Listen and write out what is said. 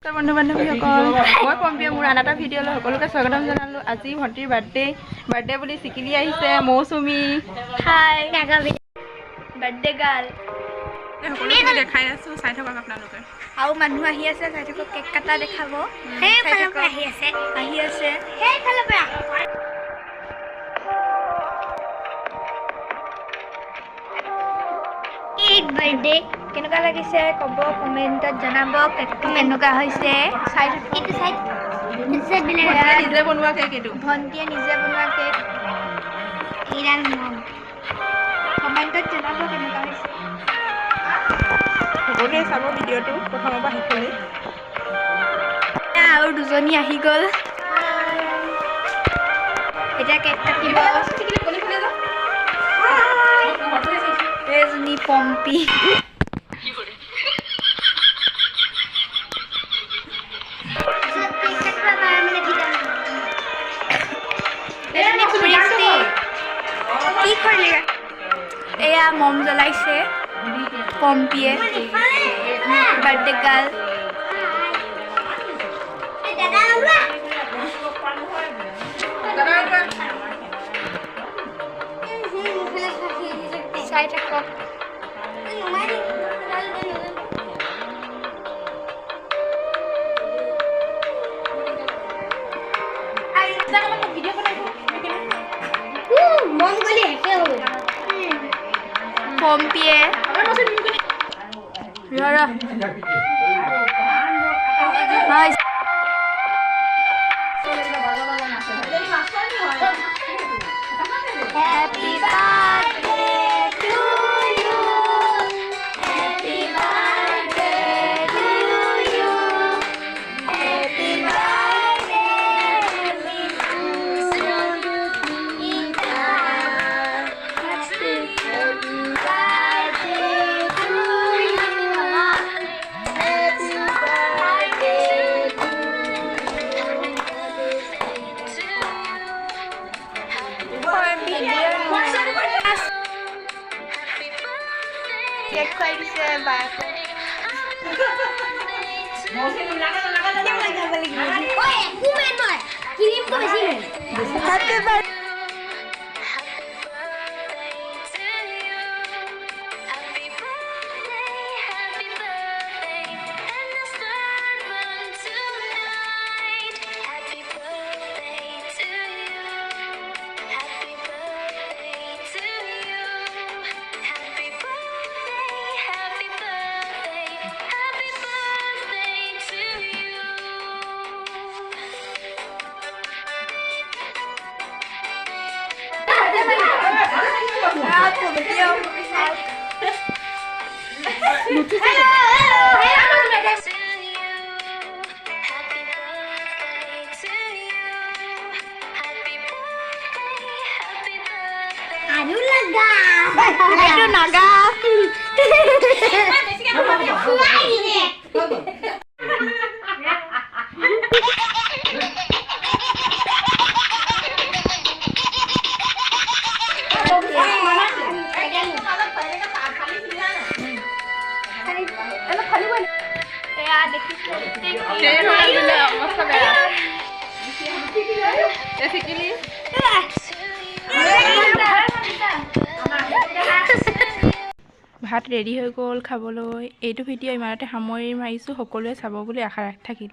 বন্ধু বান্ধৱীসকল মই পম্পীয়ে মোৰ আন এটা ভিডিঅ'লৈ সকলোকে স্বাগতম জনালোঁ। আজি ভণ্টিৰ বাৰ্থডে বুলি চিকিলি আহিছে। মৌচুমী হাই বাৰ্থডে গাৰ্ল সকলোকে দেখাই আছোঁ, চাই থাকক আপোনালোকে। আৰু মানুহ আহি আছে, চাই থাকক। কেক কাটা দেখাব আহি আছে। বাৰ্থডে কেনেকুৱা লাগিছে ক'ব, কমেণ্টত জনাব। কেকটো কেনেকুৱা হৈছে চাই নিজে বনোৱা কেক, এইটো ভণ্টিয়ে নিজে বনোৱা কেক। কমেণ্টত জনাব কেনেকুৱা হৈছে। সকলোৱে চাব ভিডিঅ'টো প্ৰথমৰ পৰা শেষলৈ। আৰু দুজনী আহি গ'ল, এতিয়া কেক কাটিব। এজনী পম্পী এয়া মম জ্বলাইছে পম্পীয়ে। বাৰ্থডে গাৰ্ল চাই থাকক। পম্পীয়ে Happy birthday to you. Happy birthday to you. Happy birthday, happy Ita. Happy birthday to you. Happy cake খুৱাই দিছে বাক। ভাত ৰেডি হৈ গ'ল খাবলৈ। এইটো ভিডিঅ' ইমানতে সামৰি মাৰিছোঁ। সকলোৱে চাব বুলি আশা থাকিল।